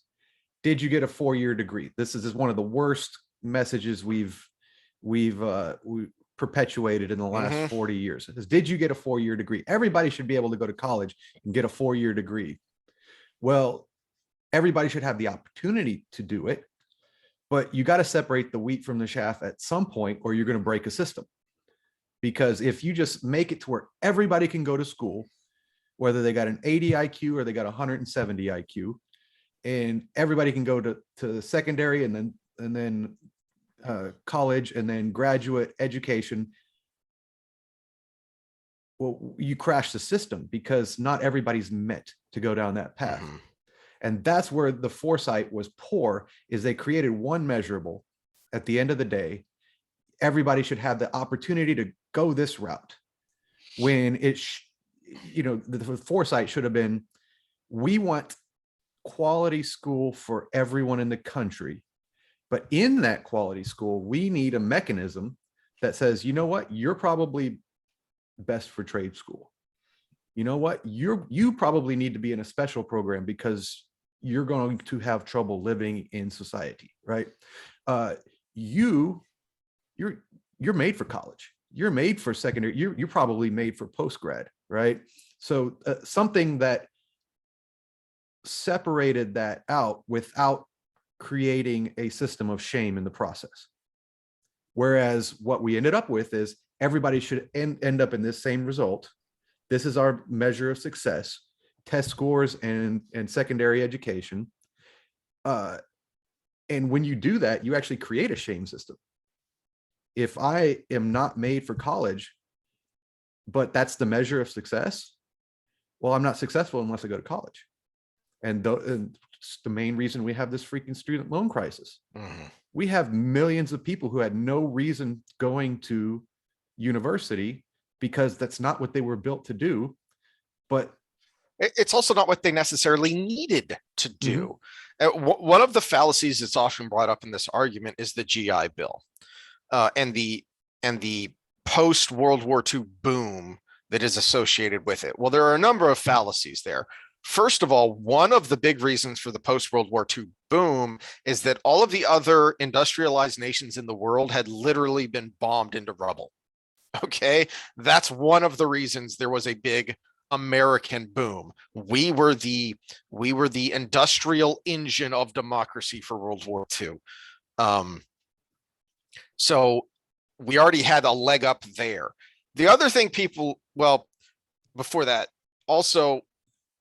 Did you get a 4-year degree? This is one of the worst messages we've perpetuated in the last 40 years. It says, did you get a 4-year degree? Everybody should be able to go to college and get a 4-year degree. Well, everybody should have the opportunity to do it, but you got to separate the wheat from the chaff at some point, or you're going to break a system. Because if you just make it to where everybody can go to school, whether they got an 80 IQ or they got 170 IQ, and everybody can go to the secondary and then college and then graduate education, well, you crash the system because not everybody's meant to go down that path. And that's where the foresight was poor, is they created one measurable. At the end of the day, everybody should have the opportunity to go this route, when the foresight should have been, we want quality school for everyone in the country. But in that quality school, we need a mechanism that says, you know what, you're probably best for trade school. You know what, you probably need to be in a special program because you're going to have trouble living in society, right? You're made for college. You're made for secondary. You're probably made for postgrad, right? So something that separated that out without creating a system of shame in the process. Whereas what we ended up with is everybody should end up in this same result. This is our measure of success, test scores and secondary education. And when you do that, you actually create a shame system. If I am not made for college, but that's the measure of success, well, I'm not successful unless I go to college. And it's the main reason we have this freaking student loan crisis. We have millions of people who had no reason going to university because that's not what they were built to do. But it's also not what they necessarily needed to do. One of the fallacies that's often brought up in this argument is the GI Bill, and the post World War II boom that is associated with it. Well, there are a number of fallacies there. First of all, one of the big reasons for the post World War II boom is that all of the other industrialized nations in the world had literally been bombed into rubble. Okay, that's one of the reasons there was a big American boom. We were the industrial engine of democracy for World War II. So we already had a leg up there. The other thing before that, also,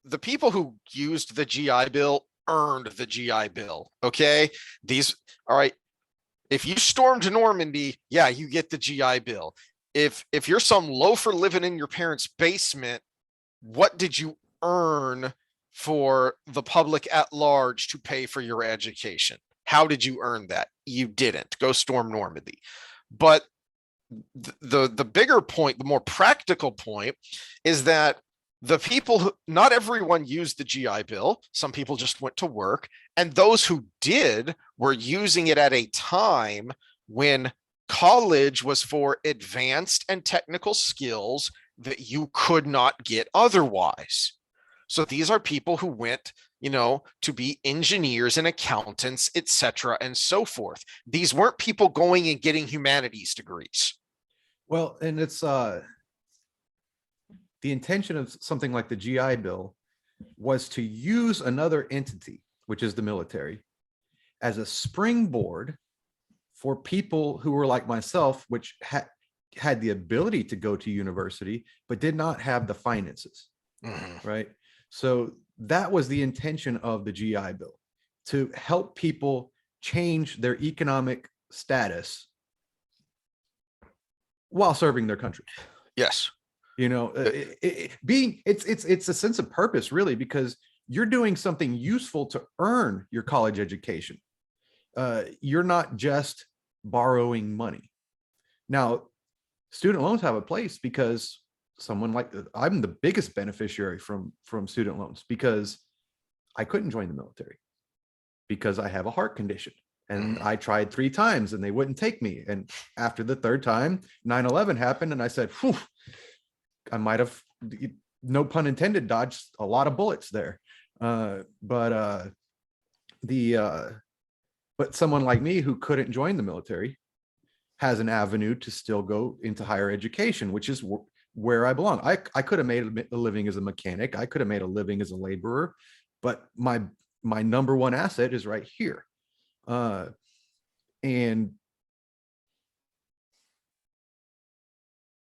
the people who used the GI Bill earned the GI Bill. Okay, all right. If you stormed Normandy, yeah, you get the GI Bill. If you're some loafer living in your parents' basement, what did you earn for the public at large to pay for your education? How did you earn that? You didn't. Go storm Normandy. But the bigger point, the more practical point, is that not everyone used the GI Bill. Some people just went to work. And those who did were using it at a time when college was for advanced and technical skills that you could not get otherwise. So these are people who went, to be engineers and accountants, etc., and so forth. These weren't people going and getting humanities degrees. Well, and it's the intention of something like the GI Bill was to use another entity, which is the military, as a springboard for people who were like myself, which had the ability to go to university, but did not have the finances, right? So that was the intention of the GI Bill, to help people change their economic status while serving their country. Yes. It's a sense of purpose, really, because you're doing something useful to earn your college education. You're not just borrowing money. Now, student loans have a place because I'm the biggest beneficiary from student loans, because I couldn't join the military because I have a heart condition. And I tried 3 times and they wouldn't take me. And after the 3rd time, 9/11 happened. And I said, whew, I might have, no pun intended, dodged a lot of bullets there. But someone like me who couldn't join the military, has an avenue to still go into higher education, which is where I belong. I could have made a living as a mechanic. I could have made a living as a laborer, but my number one asset is right here. And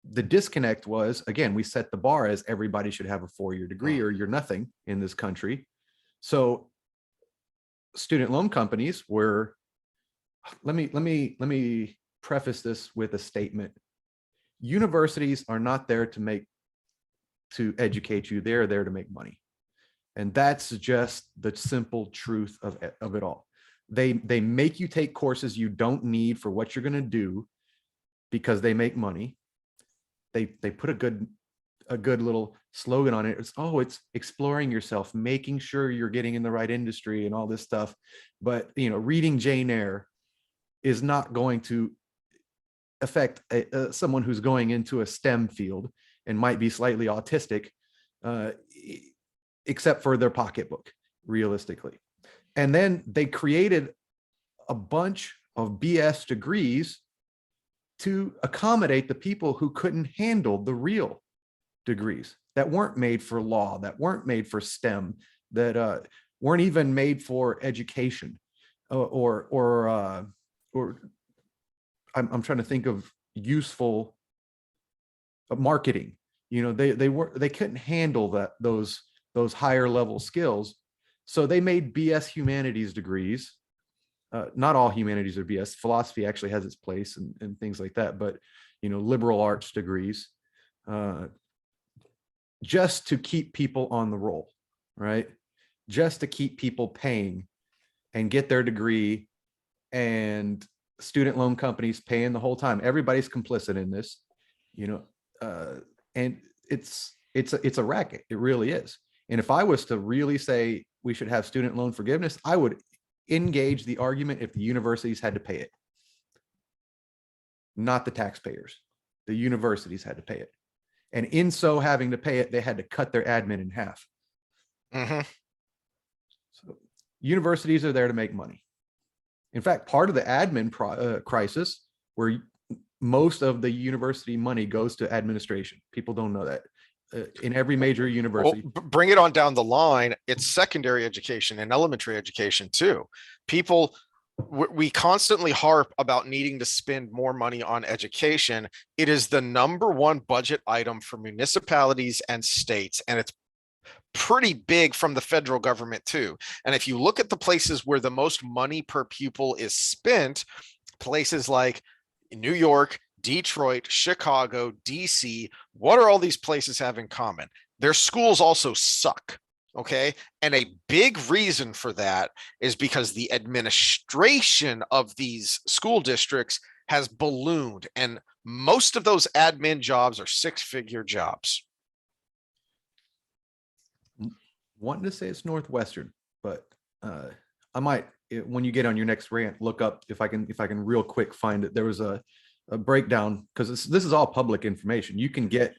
the disconnect was, again, we set the bar as everybody should have a 4-year degree or you're nothing in this country. So student loan companies were, let me preface this with a statement. Universities are not there to educate you. They're there to make money. And that's just the simple truth of it all. They make you take courses you don't need for what you're going to do because they make money. They put a good little slogan on it. It's exploring yourself, making sure you're getting in the right industry and all this stuff. But, reading Jane Eyre is not going to affect someone who's going into a STEM field and might be slightly autistic, except for their pocketbook, realistically. And then they created a bunch of BS degrees to accommodate the people who couldn't handle the real degrees that weren't made for law, that weren't made for STEM, that weren't even made for education, or I'm trying to think of useful marketing. They couldn't handle those higher level skills, so they made BS humanities degrees. Not all humanities are BS. Philosophy actually has its place and things like that, but liberal arts degrees, just to keep people on the roll, right? Just to keep people paying and get their degree, and student loan companies paying the whole time. Everybody's complicit in this, and it's a racket. It really is. And if I was to really say we should have student loan forgiveness, I would engage the argument if the universities had to pay it, not the taxpayers. The universities had to pay it, and in so having to pay it, they had to cut their admin in half. So universities are there to make money. In fact, part of the admin crisis, where most of the university money goes to administration. People don't know that. In every major university. Well, bring it on down the line. It's secondary education and elementary education too. We constantly harp about needing to spend more money on education. It is the number one budget item for municipalities and states, and it's pretty big from the federal government too. And if you look at the places where the most money per pupil is spent, places like New York, Detroit, Chicago, DC, what are all these places have in common? Their schools also suck. Okay. And a big reason for that is because the administration of these school districts has ballooned, and most of those admin jobs are 6-figure jobs. Wanting to say it's Northwestern, but I might, when you get on your next rant, look up if I can real quick find it. There was a breakdown, because this is all public information. You can get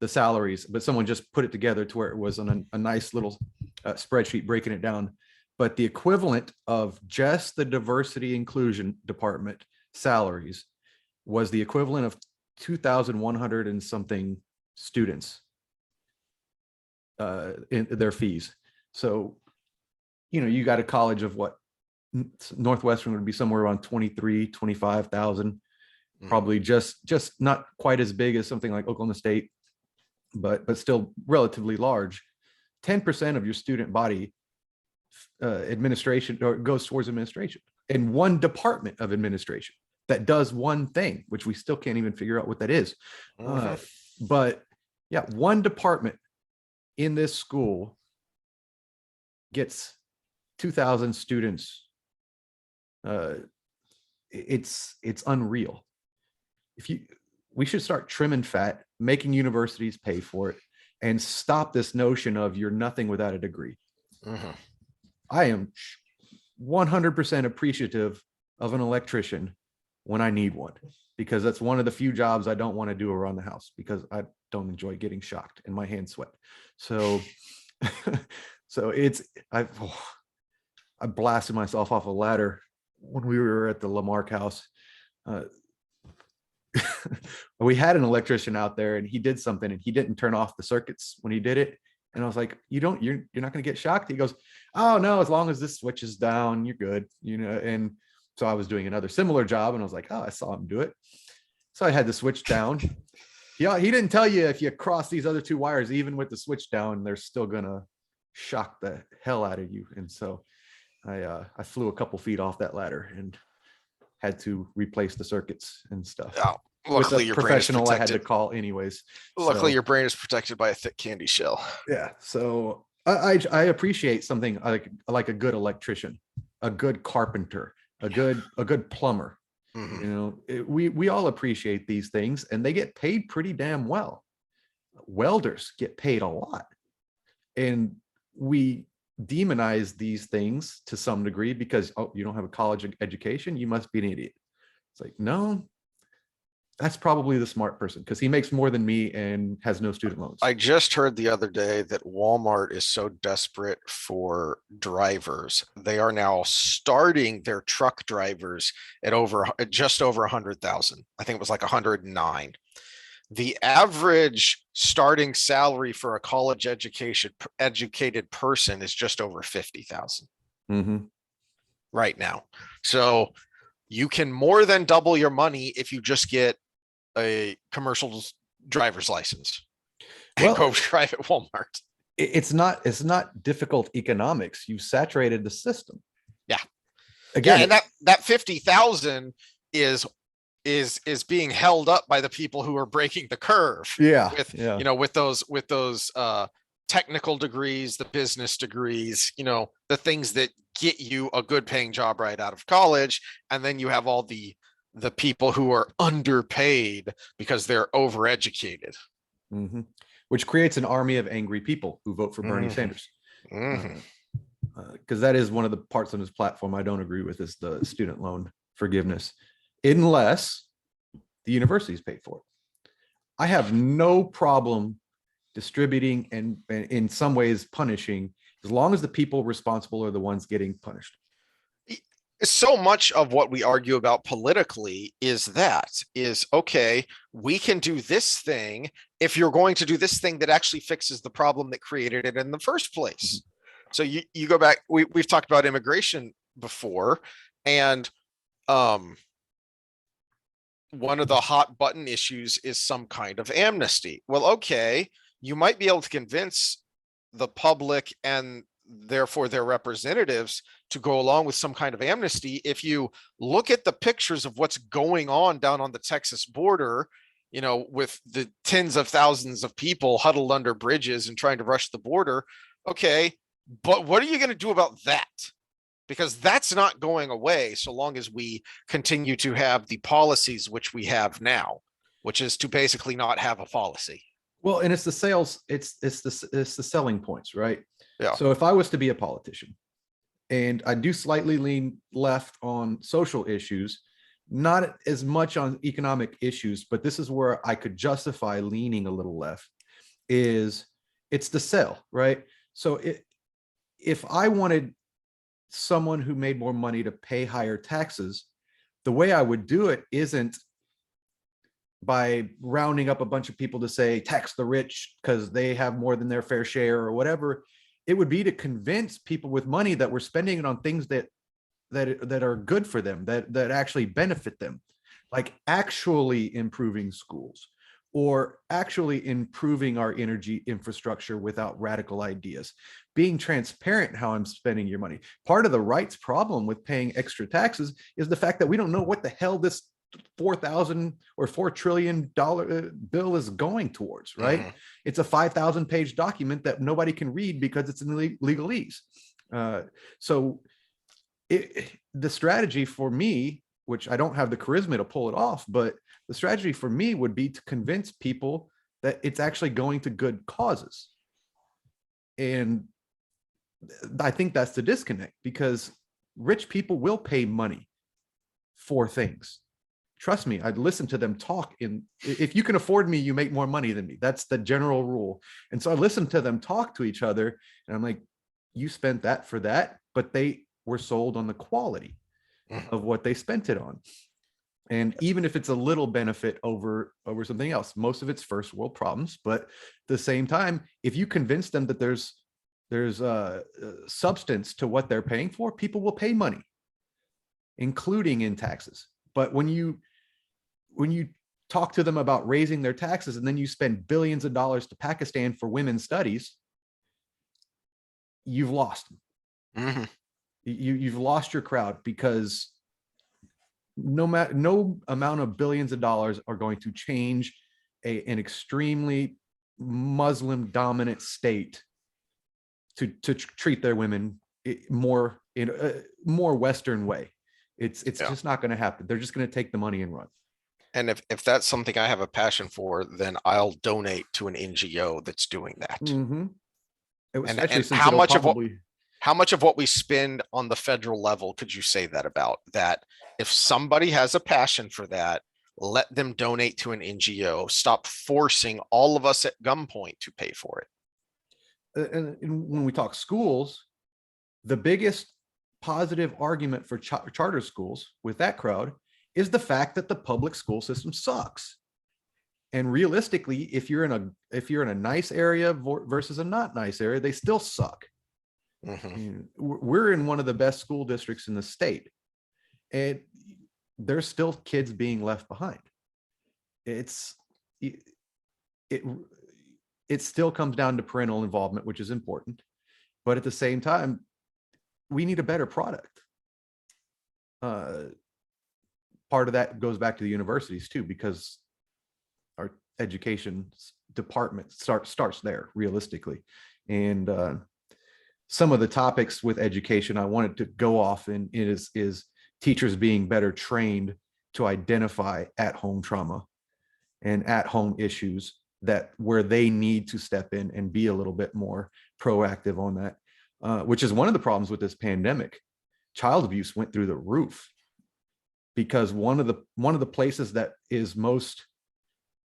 the salaries, but someone just put it together to where it was on a nice little spreadsheet breaking it down. But the equivalent of just the diversity inclusion department salaries was the equivalent of 2,100 and something students in their fees. So, you got a college of what? Northwestern would be somewhere around 25,000. Probably just not quite as big as something like Oklahoma State, but still relatively large. 10% of your student body administration, or goes towards administration, and one department of administration that does one thing, which we still can't even figure out what that is. But yeah, one department in this school gets 2,000 students. It's unreal. We should start trimming fat, making universities pay for it, and stop this notion of you're nothing without a degree. I am 100% appreciative of an electrician when I need one, because that's one of the few jobs I don't want to do around the house, because I don't enjoy getting shocked and my hands sweat. So, I blasted myself off a ladder when we were at the Lamarck house. we had an electrician out there and he did something and he didn't turn off the circuits when he did it. And I was like, you're not going to get shocked. He goes, oh no, as long as this switch is down, you're good. And so I was doing another similar job and I was like, oh, I saw him do it. So I had the switch down. Yeah, he didn't tell you if you cross these other two wires, even with the switch down, they're still gonna shock the hell out of you. And so I flew a couple feet off that ladder and had to replace the circuits and stuff. Oh, luckily your professional I had to call anyways. Luckily your brain is protected by a thick candy shell. Yeah. So I appreciate something like a good electrician, a good carpenter, a good plumber. We all appreciate these things and they get paid pretty damn well. Welders get paid a lot. And we demonize these things to some degree because, oh, you don't have a college education, you must be an idiot. It's like, no, that's probably the smart person because he makes more than me and has no student loans. I just heard the other day that Walmart is so desperate for drivers. They are now starting their truck drivers at just over 100,000. I think it was like 109. The average starting salary for a college educated person is just over 50,000 right now. So you can more than double your money if you just get a commercial driver's license and go drive at Walmart. It's not difficult economics. You've saturated the system. Yeah. Again, and that 50,000 is being held up by the people who are breaking the curve. With those technical degrees, the business degrees, the things that get you a good paying job right out of college. And then you have all the people who are underpaid because they're overeducated. Which creates an army of angry people who vote for Bernie Sanders. Because that is one of the parts on his platform I don't agree with is the student loan forgiveness, unless the universities pay for it. I have no problem distributing and in some ways punishing, as long as the people responsible are the ones getting punished. So much of what we argue about politically is okay, we can do this thing if you're going to do this thing that actually fixes the problem that created it in the first place. So you go back, we've talked about immigration before, and one of the hot button issues is some kind of amnesty. Well, okay, you might be able to convince the public and therefore their representatives to go along with some kind of amnesty if you look at the pictures of what's going on down on the Texas border, with the tens of thousands of people huddled under bridges and trying to rush the border. Okay, but what are you going to do about that? Because that's not going away so long as we continue to have the policies which we have now, which is to basically not have a policy. Well, and it's the sales, it's the selling points, right? Yeah. So if I was to be a politician, and I do slightly lean left on social issues, not as much on economic issues, but this is where I could justify leaning a little left, it's the sell, right? So if I wanted someone who made more money to pay higher taxes, the way I would do it isn't by rounding up a bunch of people to say tax the rich because they have more than their fair share or whatever. It would be to convince people with money that we're spending it on things that are good for them, that actually benefit them, like actually improving schools or actually improving our energy infrastructure without radical ideas, being transparent how I'm spending your money. Part of the right's problem with paying extra taxes is the fact that we don't know what the hell this $4,000 or $4 trillion bill is going towards, right? It's a 5,000 page document that nobody can read because it's in legalese. So the strategy for me, which I don't have the charisma to pull it off, but the strategy for me would be to convince people that it's actually going to good causes. And I think that's the disconnect, because rich people will pay money for things. Trust me, I'd listen to them talk. If you can afford me, you make more money than me. That's the general rule. And so I listened to them talk to each other, and I'm like, you spent that for that, but they were sold on the quality of what they spent it on. And even if it's a little benefit over something else, most of it's first world problems. But at the same time, if you convince them that there's substance to what they're paying for, people will pay money, including in taxes. But when you talk to them about raising their taxes and then you spend billions of dollars to Pakistan for women's studies, you've lost them. Mm-hmm. You've lost your crowd, because no amount of billions of dollars are going to change an extremely Muslim dominant state to treat their women more in a more Western way. It's just not going to happen. They're just going to take the money and run. And if that's something I have a passion for, then I'll donate to an NGO that's doing that. Mm-hmm. And how much of what we spend on the federal level could you say that about? That if somebody has a passion for that, let them donate to an NGO. Stop forcing all of us at gunpoint to pay for it. And when we talk schools, the biggest positive argument for charter schools with that crowd is the fact that the public school system sucks. And realistically, if you're in a nice area versus a not nice area, they still suck. Mm-hmm. We're in one of the best school districts in the state, and there's still kids being left behind. It still comes down to parental involvement, which is important, but at the same time, we need a better product. Part of that goes back to the universities too, because our education department starts there realistically. And some of the topics with education I wanted to go off in is teachers being better trained to identify at-home trauma and at-home issues that where they need to step in and be a little bit more proactive on that, which is one of the problems with this pandemic. Child abuse went through the roof because one of the places that is most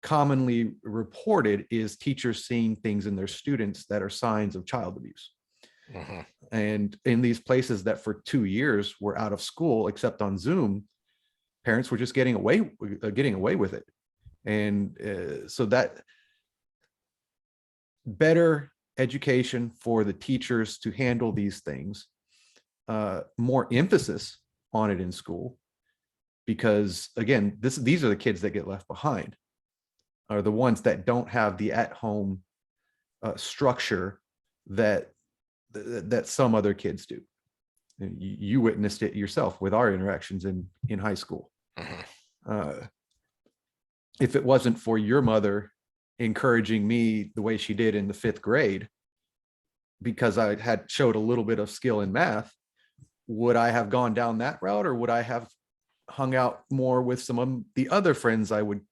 commonly reported is teachers seeing things in their students that are signs of child abuse. Mm-hmm. And in these places that for 2 years were out of school except on Zoom, parents were just getting away with it. And so that better education for the teachers to handle these things, more emphasis on it in school, because again, these are the kids that get left behind, are the ones that don't have the at-home structure that some other kids do. You witnessed it yourself with our interactions in high school. Mm-hmm. If it wasn't for your mother encouraging me the way she did in the 5th grade, because I had showed a little bit of skill in math, would I have gone down that route, or would I have hung out more with some of the other friends I would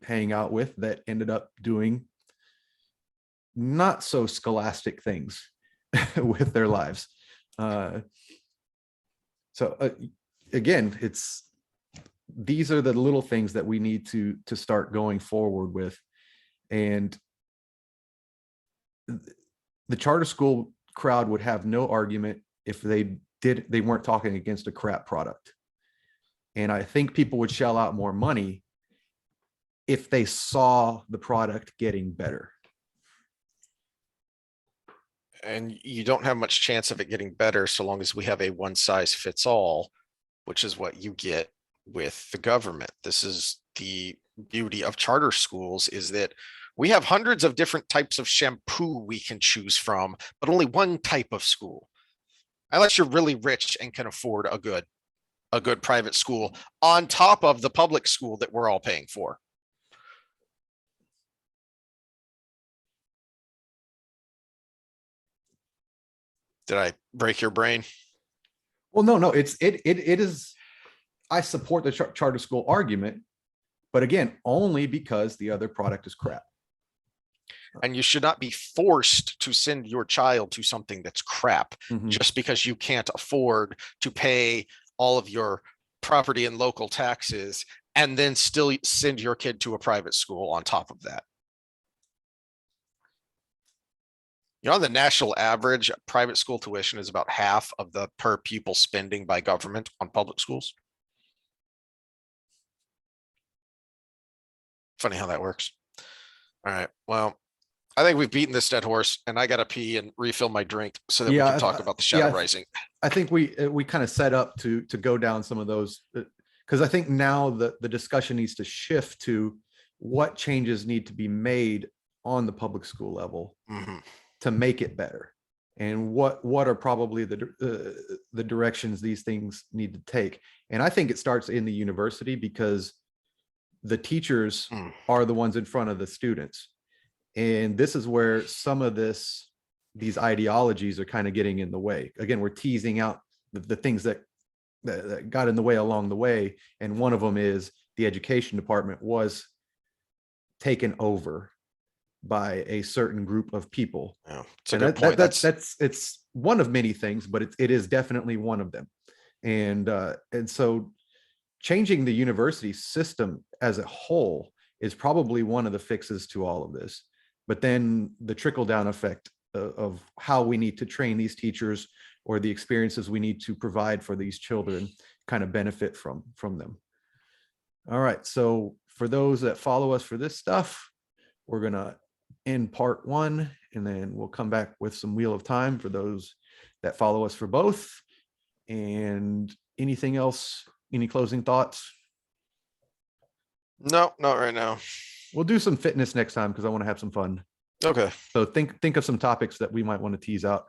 hang out with that ended up doing not so scholastic things with their lives? Again, these are the little things that we need to start going forward with. And the charter school crowd would have no argument if they weren't talking against a crap product. And I think people would shell out more money if they saw the product getting better. And you don't have much chance of it getting better so long as we have a one size fits all, which is what you get with the government. This is the beauty of charter schools, is that we have hundreds of different types of shampoo we can choose from, but only one type of school. Unless you're really rich and can afford a good private school on top of the public school that we're all paying for. Did I break your brain? Well, no, it is. I support the charter school argument, but again, only because the other product is crap. And you should not be forced to send your child to something that's crap, mm-hmm. just because you can't afford to pay all of your property and local taxes and then still send your kid to a private school on top of that. You know, the national average private school tuition is about half of the per pupil spending by government on public schools. Funny how that works. All right. Well, I think we've beaten this dead horse, and I gotta pee and refill my drink so that we can talk about the Shadow Rising. I think we kind of set up to go down some of those, because I think now the discussion needs to shift to what changes need to be made on the public school level to make it better, and what are probably the directions these things need to take. And I think it starts in the university, because the teachers are the ones in front of the students. And this is where some of these ideologies are kind of getting in the way. Again, we're teasing out the things that got in the way along the way. And one of them is the education department was taken over by a certain group of people. Yeah, it's a good point. It's one of many things, but it is definitely one of them. And so changing the university system as a whole is probably one of the fixes to all of this. But then the trickle down effect of how we need to train these teachers, or the experiences we need to provide for these children, kind of benefit from them. All right. So for those that follow us for this stuff, we're going to end part 1, and then we'll come back with some Wheel of Time for those that follow us for both. And anything else? Any closing thoughts? No, not right now. We'll do some fitness next time, because I want to have some fun. Okay. So think of some topics that we might want to tease out.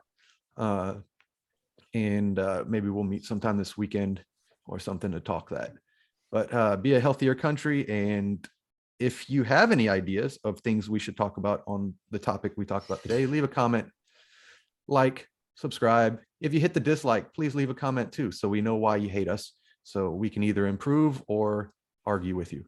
And maybe we'll meet sometime this weekend or something to talk that. But be a healthier country. And if you have any ideas of things we should talk about on the topic we talked about today, leave a comment, like, subscribe. If you hit the dislike, please leave a comment too, so we know why you hate us, so we can either improve or argue with you.